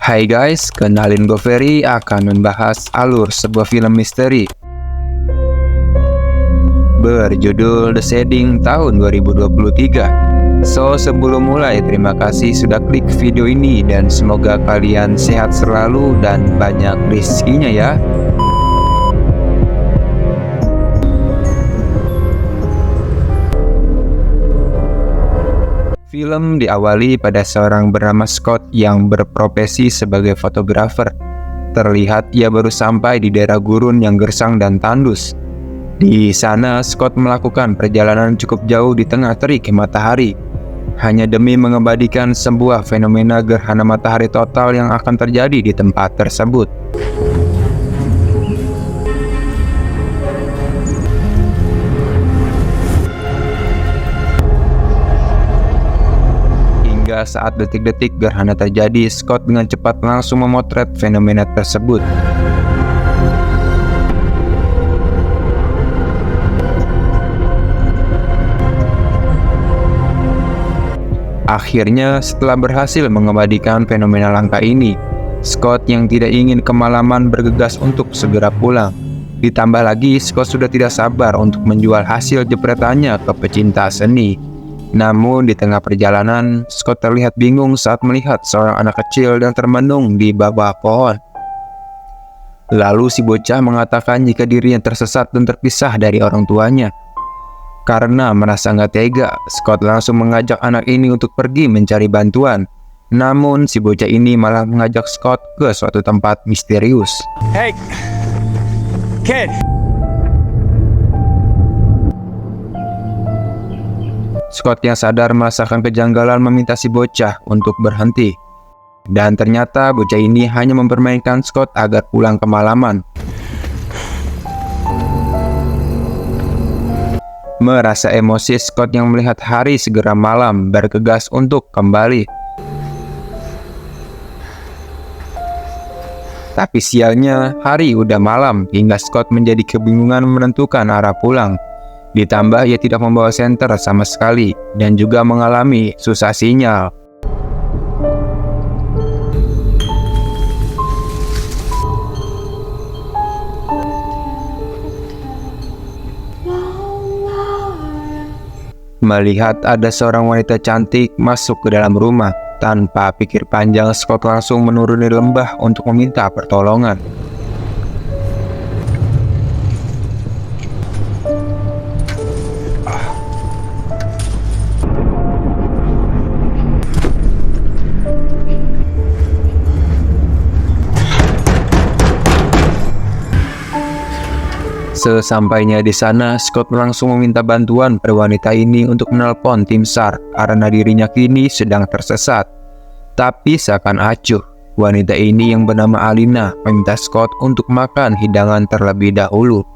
Hai guys, kenalin gue Ferry akan membahas alur sebuah film misteri berjudul The Shedding tahun 2023. So, sebelum mulai, terima kasih sudah klik video ini dan semoga kalian sehat selalu dan banyak rezekinya ya. Film diawali pada seorang bernama Scott yang berprofesi sebagai fotografer. Terlihat ia baru sampai di daerah gurun yang gersang dan tandus. Di sana, Scott melakukan perjalanan cukup jauh di tengah terik matahari, hanya demi mengabadikan sebuah fenomena gerhana matahari total yang akan terjadi di tempat tersebut. Hingga saat detik-detik gerhana terjadi, Scott dengan cepat langsung memotret fenomena tersebut. Akhirnya, setelah berhasil mengabadikan fenomena langka ini, Scott yang tidak ingin kemalaman bergegas untuk segera pulang. Ditambah lagi, Scott sudah tidak sabar untuk menjual hasil jepretannya ke pecinta seni. Namun di tengah perjalanan, Scott terlihat bingung saat melihat seorang anak kecil yang termenung di bawah pohon. Lalu si bocah mengatakan jika dirinya tersesat dan terpisah dari orang tuanya. Karena merasa nggak tega, Scott langsung mengajak anak ini untuk pergi mencari bantuan. Namun si bocah ini malah mengajak Scott ke suatu tempat misterius. Hey, kid. Scott yang sadar merasakan kejanggalan meminta si bocah untuk berhenti. Dan ternyata bocah ini hanya mempermainkan Scott agar pulang kemalaman. Merasa emosi, Scott yang melihat hari segera malam bergegas untuk kembali. Tapi sialnya, hari udah malam hingga Scott menjadi kebingungan menentukan arah pulang. Ditambah ia tidak membawa senter sama sekali dan juga mengalami susah sinyal. Melihat ada seorang wanita cantik masuk ke dalam rumah, tanpa pikir panjang Scott langsung menuruni lembah untuk meminta pertolongan. Sesampainya di sana, Scott langsung meminta bantuan pada wanita ini untuk menelpon tim SAR karena dirinya kini sedang tersesat. Tapi seakan acuh, wanita ini yang bernama Alina meminta Scott untuk makan hidangan terlebih dahulu.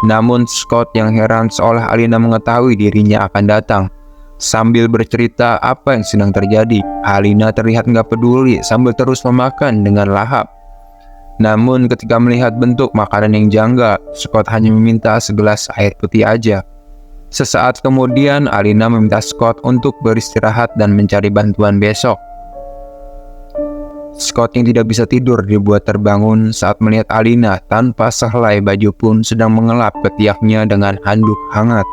Namun Scott yang heran seolah Alina mengetahui dirinya akan datang. Sambil bercerita apa yang sedang terjadi, Alina terlihat nggak peduli sambil terus memakan dengan lahap. Namun ketika melihat bentuk makanan yang janggal, Scott hanya meminta segelas air putih aja. Sesaat kemudian, Alina meminta Scott untuk beristirahat dan mencari bantuan besok. Scott yang tidak bisa tidur dibuat terbangun saat melihat Alina tanpa sehelai baju pun sedang mengelap ketiaknya dengan handuk hangat.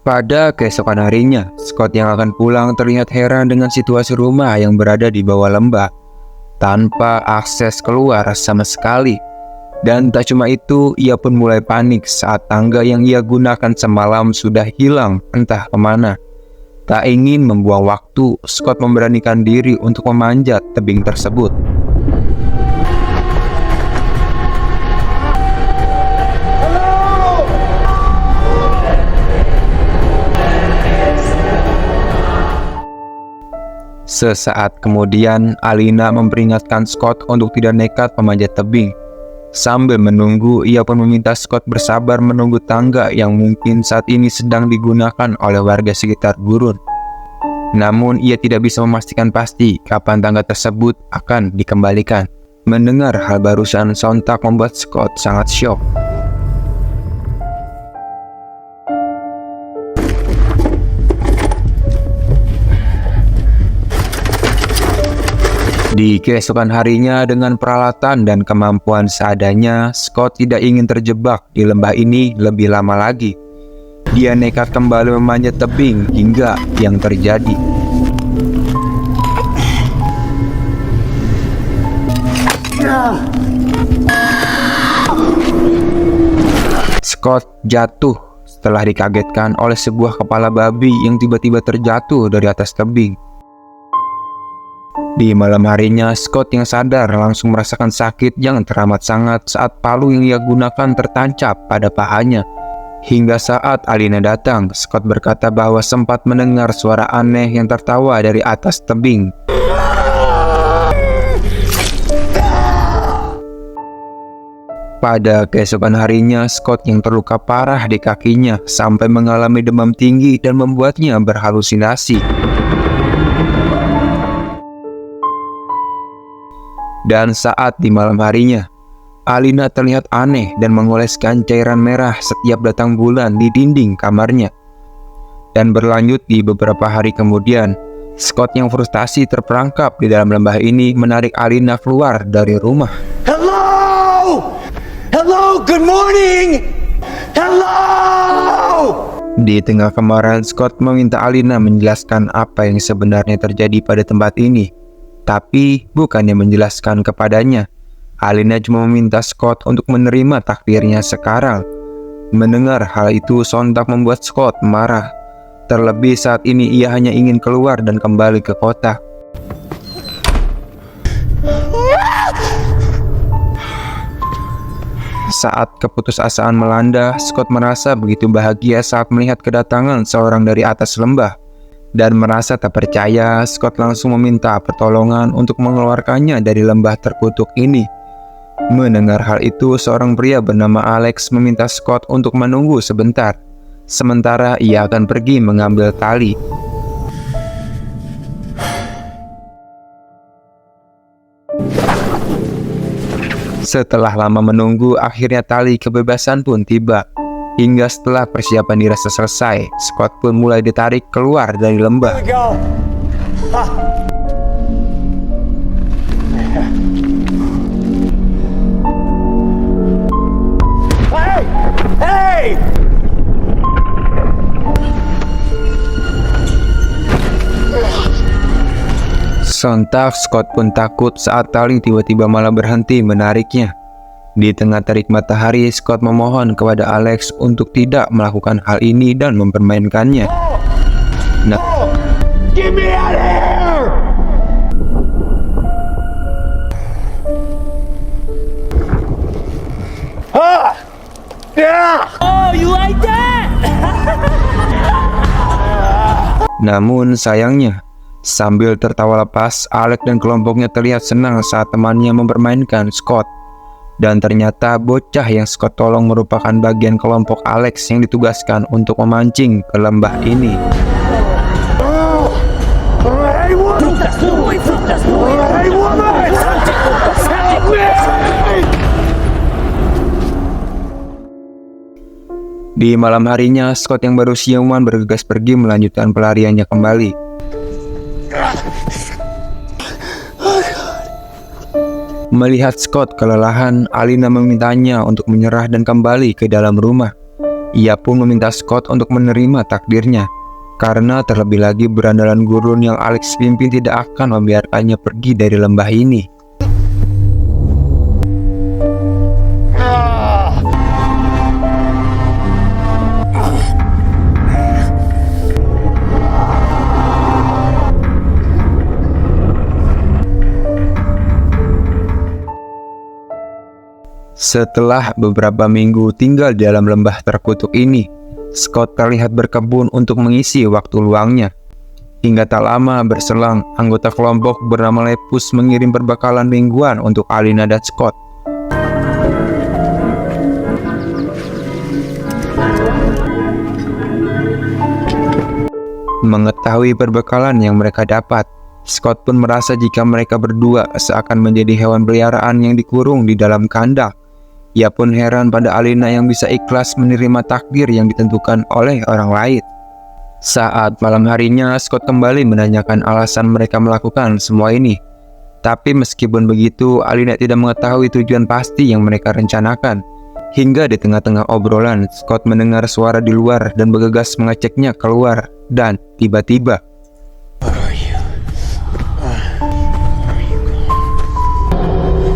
Pada keesokan harinya, Scott yang akan pulang terlihat heran dengan situasi rumah yang berada di bawah lembah, tanpa akses keluar sama sekali. Dan tak cuma itu, ia pun mulai panik saat tangga yang ia gunakan semalam sudah hilang entah kemana. Tak ingin membuang waktu, Scott memberanikan diri untuk memanjat tebing tersebut. Sesaat kemudian, Alina memperingatkan Scott untuk tidak nekat memanjat tebing. Sambil menunggu, ia pun meminta Scott bersabar menunggu tangga yang mungkin saat ini sedang digunakan oleh warga sekitar gurun. Namun, ia tidak bisa memastikan pasti kapan tangga tersebut akan dikembalikan. Mendengar hal barusan sontak membuat Scott sangat syok. Di keesokan harinya dengan peralatan dan kemampuan seadanya, Scott tidak ingin terjebak di lembah ini lebih lama lagi. Dia nekat kembali memanjat tebing hingga yang terjadi. Scott jatuh setelah dikagetkan oleh sebuah kepala babi yang tiba-tiba terjatuh dari atas tebing. Di malam harinya, Scott yang sadar langsung merasakan sakit yang teramat sangat saat palu yang ia gunakan tertancap pada pahanya. Hingga saat Alina datang, Scott berkata bahwa sempat mendengar suara aneh yang tertawa dari atas tebing. Pada keesokan harinya, Scott yang terluka parah di kakinya sampai mengalami demam tinggi dan membuatnya berhalusinasi. Dan saat di malam harinya, Alina terlihat aneh dan mengoleskan cairan merah setiap datang bulan di dinding kamarnya. Dan berlanjut di beberapa hari kemudian, Scott yang frustasi terperangkap di dalam lembah ini menarik Alina keluar dari rumah. Hello! Hello, good morning! Hello! Di tengah kemarahan, Scott meminta Alina menjelaskan apa yang sebenarnya terjadi pada tempat ini. Tapi bukannya menjelaskan kepadanya, Alina cuma meminta Scott untuk menerima takdirnya sekarang. Mendengar hal itu sontak membuat Scott marah. Terlebih saat ini ia hanya ingin keluar dan kembali ke kota. Saat keputusasaan melanda, Scott merasa begitu bahagia saat melihat kedatangan seorang dari atas lembah. Dan merasa tak percaya, Scott langsung meminta pertolongan untuk mengeluarkannya dari lembah terkutuk ini. Mendengar hal itu, seorang pria bernama Alex meminta Scott untuk menunggu sebentar. Sementara ia akan pergi mengambil tali. Setelah lama menunggu, akhirnya tali kebebasan pun tiba. Hingga setelah persiapan dirasa selesai, Scott pun mulai ditarik keluar dari lembah. Here we go. Ah. Hey! Hey! Sontak Scott pun takut saat tali tiba-tiba malah berhenti menariknya. Di tengah terik matahari, Scott memohon kepada Alex untuk tidak melakukan hal ini dan mempermainkannya. Nah, Get me out of here! Ah! Yeah! Oh, you like that? namun sayangnya, sambil tertawa lepas, Alex dan kelompoknya terlihat senang saat temannya mempermainkan Scott. Dan ternyata bocah yang Scott tolong merupakan bagian kelompok Alex yang ditugaskan untuk memancing ke lembah ini. Hey, woman! Hey, woman! Help me! Di malam harinya, Scott yang baru siuman bergegas pergi melanjutkan pelariannya kembali. Melihat Scott kelelahan, Alina memintanya untuk menyerah dan kembali ke dalam rumah. Ia pun meminta Scott untuk menerima takdirnya, karena terlebih lagi berandalan gurun yang Alex pimpin tidak akan membiarkannya pergi dari lembah ini. Setelah beberapa minggu tinggal di dalam lembah terkutuk ini, Scott terlihat berkebun untuk mengisi waktu luangnya. Hingga tak lama berselang, anggota kelompok bernama Lepus mengirim perbekalan mingguan untuk Alina dan Scott. Mengetahui perbekalan yang mereka dapat, Scott pun merasa jika mereka berdua seakan menjadi hewan peliharaan yang dikurung di dalam kandang. Ia pun heran pada Alina yang bisa ikhlas menerima takdir yang ditentukan oleh orang lain. Saat malam harinya, Scott kembali menanyakan alasan mereka melakukan semua ini. Tapi meskipun begitu, Alina tidak mengetahui tujuan pasti yang mereka rencanakan. Hingga di tengah-tengah obrolan, Scott mendengar suara di luar dan bergegas mengeceknya keluar. Dan tiba-tiba,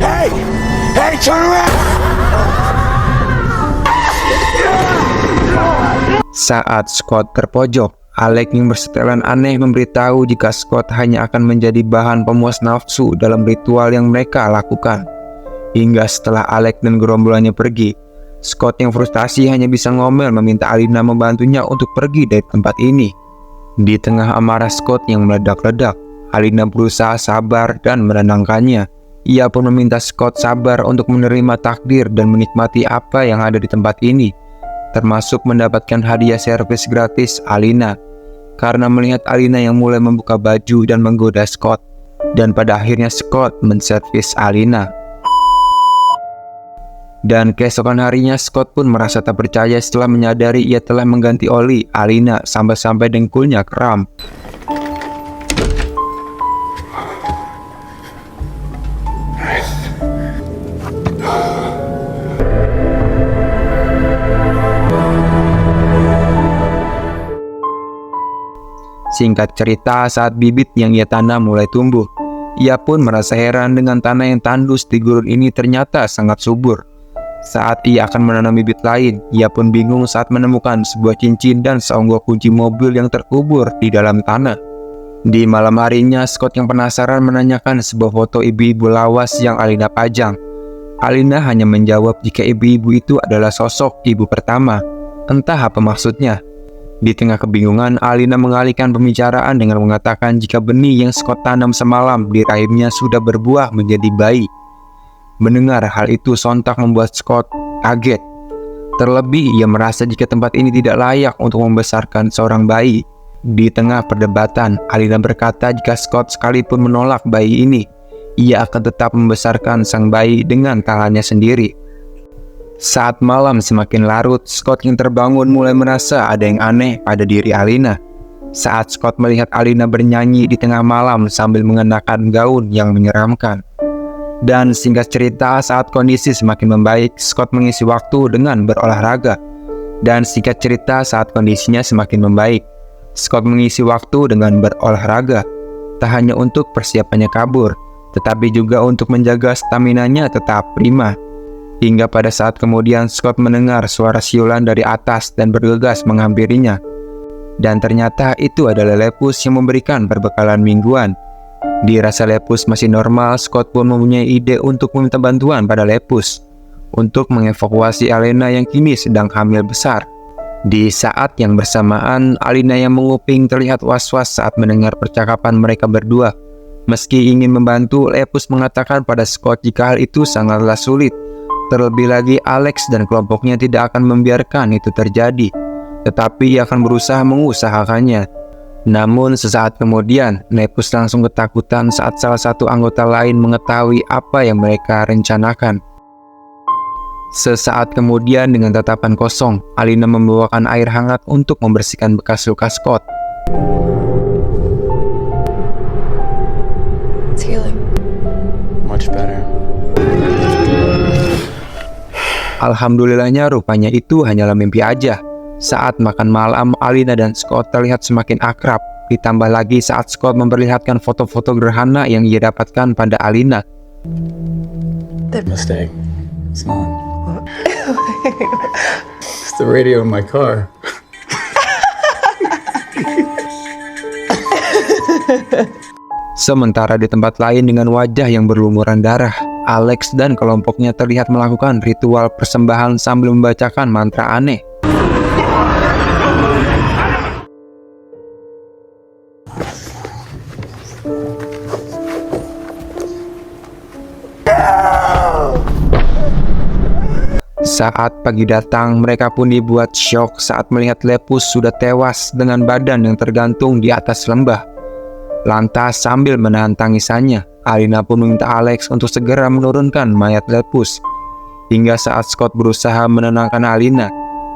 Hey! Hey, turn around! saat Scott terpojok, Alex yang bersetelan aneh memberitahu jika Scott hanya akan menjadi bahan pemuas nafsu dalam ritual yang mereka lakukan. Hingga setelah Alex dan gerombolannya pergi, Scott yang frustasi hanya bisa ngomel meminta Alina membantunya untuk pergi dari tempat ini. Di tengah amarah Scott yang meledak-ledak, Alina berusaha sabar dan menenangkannya. Ia pun meminta Scott sabar untuk menerima takdir dan menikmati apa yang ada di tempat ini, termasuk mendapatkan hadiah servis gratis Alina. Karena melihat Alina yang mulai membuka baju dan menggoda Scott, dan pada akhirnya Scott menservis Alina. Dan keesokan harinya Scott pun merasa tak percaya setelah menyadari ia telah mengganti oli Alina sampai-sampai dengkulnya kram. Singkat cerita, saat bibit yang ia tanam mulai tumbuh, ia pun merasa heran dengan tanah yang tandus di gurun ini ternyata sangat subur. Saat ia akan menanam bibit lain, ia pun bingung saat menemukan sebuah cincin dan seonggok kunci mobil yang terkubur di dalam tanah. Di malam harinya, Scott yang penasaran menanyakan sebuah foto ibu-ibu lawas yang Alina pajang. Alina hanya menjawab jika ibu-ibu itu adalah sosok ibu pertama. Entah apa maksudnya. Di tengah kebingungan, Alina mengalihkan pembicaraan dengan mengatakan jika benih yang Scott tanam semalam di rahimnya sudah berbuah menjadi bayi. Mendengar hal itu sontak membuat Scott kaget. Terlebih ia merasa jika tempat ini tidak layak untuk membesarkan seorang bayi. Di tengah perdebatan, Alina berkata jika Scott sekalipun menolak bayi ini, ia akan tetap membesarkan sang bayi dengan tangannya sendiri. Saat malam semakin larut, Scott yang terbangun mulai merasa ada yang aneh pada diri Alina. Saat Scott melihat Alina bernyanyi di tengah malam sambil mengenakan gaun yang menyeramkan. Dan singkat cerita, saat kondisi semakin membaik, Scott mengisi waktu dengan berolahraga. Dan singkat cerita, saat kondisinya semakin membaik, Scott mengisi waktu dengan berolahraga. Tak hanya untuk persiapannya kabur, tetapi juga untuk menjaga staminanya tetap prima. Hingga pada saat kemudian Scott mendengar suara siulan dari atas dan bergegas menghampirinya. Dan ternyata itu adalah Lepus yang memberikan perbekalan mingguan. Dirasa Lepus masih normal, Scott pun mempunyai ide untuk meminta bantuan pada Lepus untuk mengevakuasi Alina yang kini sedang hamil besar. Di saat yang bersamaan, Alina yang menguping terlihat was-was saat mendengar percakapan mereka berdua. Meski ingin membantu, Lepus mengatakan pada Scott jika hal itu sangatlah sulit. Terlebih lagi Alex dan kelompoknya tidak akan membiarkan itu terjadi, tetapi ia akan berusaha mengusahakannya. Namun sesaat kemudian, Lepus langsung ketakutan saat salah satu anggota lain mengetahui apa yang mereka rencanakan. Sesaat kemudian dengan tatapan kosong, Alina membawakan air hangat untuk membersihkan bekas luka Scott. It's healing. Much better. Alhamdulillahnya rupanya itu hanyalah mimpi aja. Saat makan malam, Alina dan Scott terlihat semakin akrab. Ditambah lagi saat Scott memperlihatkan foto-foto gerhana yang ia dapatkan pada Alina. Mistake. It's not. It's the radio in my car. Sementara di tempat lain dengan wajah yang berlumuran darah, Alex dan kelompoknya terlihat melakukan ritual persembahan sambil membacakan mantra aneh. Saat pagi datang, mereka pun dibuat syok saat melihat Lepus sudah tewas dengan badan yang tergantung di atas lembah. Lantas sambil menahan tangisannya, Alina pun meminta Alex untuk segera menurunkan mayat Lepus. Hingga saat Scott berusaha menenangkan Alina,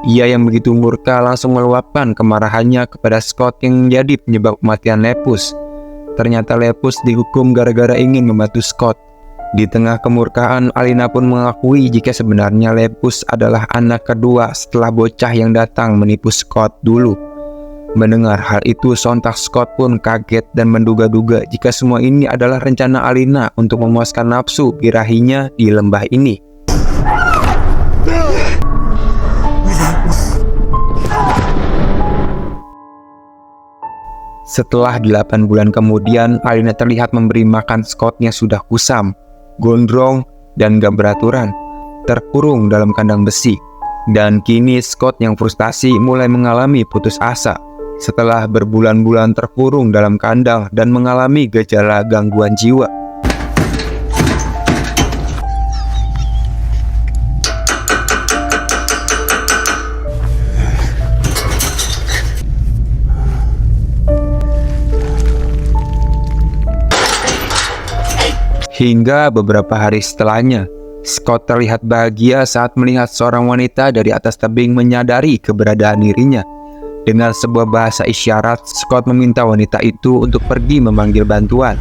ia yang begitu murka langsung meluapkan kemarahannya kepada Scott yang menjadi penyebab kematian Lepus. ternyata Lepus dihukum gara-gara ingin membantu Scott. Di tengah kemurkaan, Alina pun mengakui jika sebenarnya Lepus adalah anak kedua setelah bocah yang datang menipu Scott dulu. Mendengar hal itu, sontak Scott pun kaget dan menduga-duga jika semua ini adalah rencana Alina untuk memuaskan nafsu birahinya di lembah ini. Setelah 8 bulan kemudian, Alina terlihat memberi makan Scott yang sudah kusam, gondrong, dan gak beraturan, terkurung dalam kandang besi. Dan kini Scott yang frustasi mulai mengalami putus asa setelah berbulan-bulan terkurung dalam kandang dan mengalami gejala gangguan jiwa. Hingga beberapa hari setelahnya, Scott terlihat bahagia saat melihat seorang wanita dari atas tebing menyadari keberadaan dirinya. Dengan sebuah bahasa isyarat, Scott meminta wanita itu untuk pergi memanggil bantuan.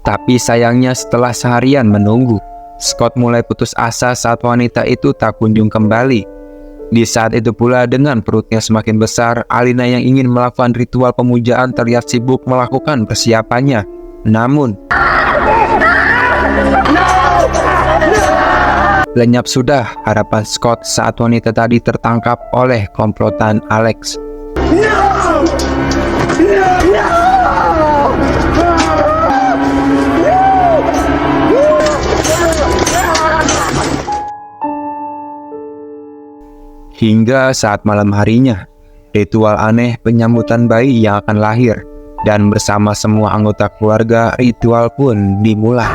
Tapi sayangnya setelah seharian menunggu, Scott mulai putus asa saat wanita itu tak kunjung kembali. Di saat itu pula, dengan perutnya semakin besar, Alina yang ingin melakukan ritual pemujaan terlihat sibuk melakukan persiapannya. Namun lenyap sudah harapan Scott saat wanita tadi tertangkap oleh komplotan Alex. Hingga saat malam harinya, ritual aneh penyambutan bayi yang akan lahir, dan bersama semua anggota keluarga, ritual pun dimulai.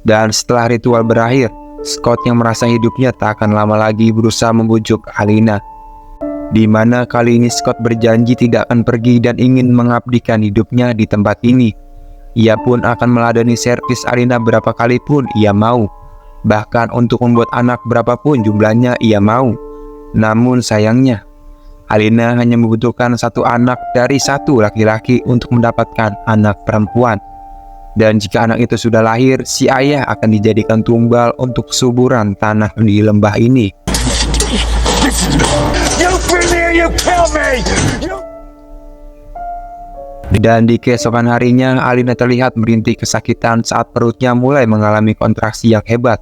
Dan setelah ritual berakhir, Scott yang merasa hidupnya tak akan lama lagi berusaha membujuk Alina. Di mana kali ini Scott berjanji tidak akan pergi dan ingin mengabdikan hidupnya di tempat ini. Ia pun akan meladeni servis Alina berapa kali pun ia mau. Bahkan untuk membuat anak berapapun jumlahnya ia mau. Namun sayangnya, Alina hanya membutuhkan satu anak dari satu laki-laki untuk mendapatkan anak perempuan. Dan jika anak itu sudah lahir, si ayah akan dijadikan tumbal untuk suburan tanah di lembah ini. Dan di keesokan harinya, Alina terlihat merintih kesakitan saat perutnya mulai mengalami kontraksi yang hebat.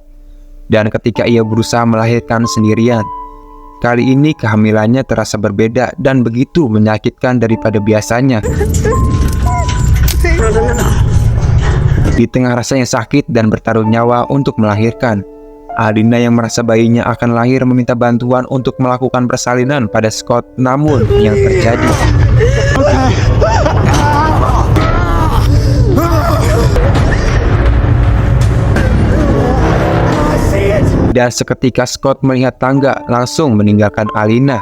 Dan ketika ia berusaha melahirkan sendirian, kali ini kehamilannya terasa berbeda dan begitu menyakitkan daripada biasanya. Di tengah rasanya sakit dan bertaruh nyawa untuk melahirkan, Alina yang merasa bayinya akan lahir meminta bantuan untuk melakukan persalinan pada Scott. Namun yang terjadi, dan seketika Scott melihat tangga, langsung meninggalkan Alina.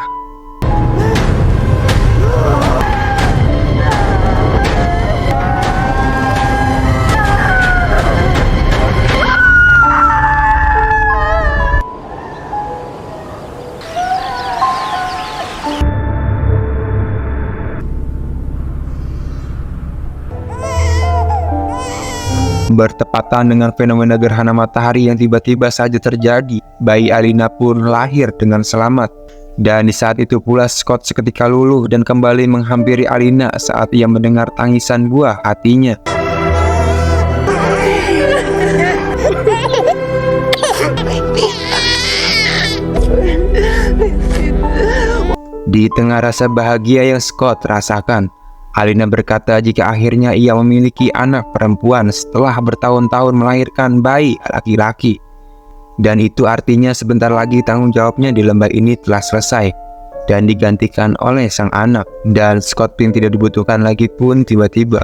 Bertepatan dengan fenomena gerhana matahari yang tiba-tiba saja terjadi, bayi Alina pun lahir dengan selamat. Dan di saat itu pula Scott seketika luluh dan kembali menghampiri Alina saat ia mendengar tangisan buah hatinya. Di tengah rasa bahagia yang Scott rasakan, Alina berkata jika akhirnya ia memiliki anak perempuan setelah bertahun-tahun melahirkan bayi laki-laki. Dan itu artinya sebentar lagi tanggung jawabnya di lembah ini telah selesai dan digantikan oleh sang anak. Dan Scott yang tidak dibutuhkan lagi pun tiba-tiba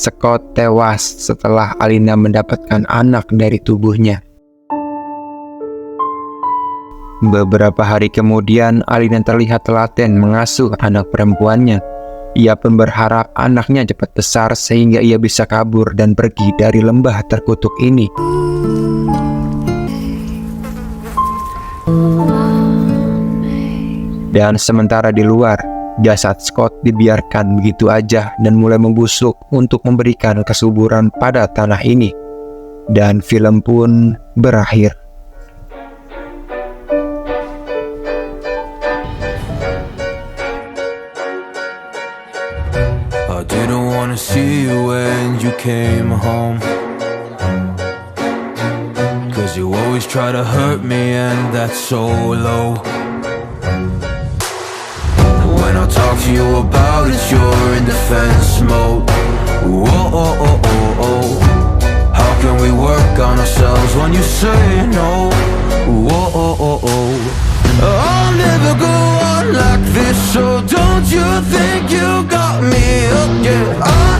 Scott tewas setelah Alina mendapatkan anak dari tubuhnya. Beberapa hari kemudian, Alina terlihat telaten mengasuh anak perempuannya. Ia pun berharap anaknya cepat besar sehingga ia bisa kabur dan pergi dari lembah terkutuk ini. Dan sementara di luar, jasad Scott dibiarkan begitu aja dan mulai membusuk untuk memberikan kesuburan pada tanah ini. Dan film pun berakhir. I didn't wanna see you when you came home, 'cause you always try to hurt me and that's so low. When I talk to you about it, you're in defense mode. Whoa, oh, oh, oh, oh. How can we work on ourselves when you say no? Whoa, oh, oh, oh. I'll never go on like this, so don't you think you got me hooked? Yeah, I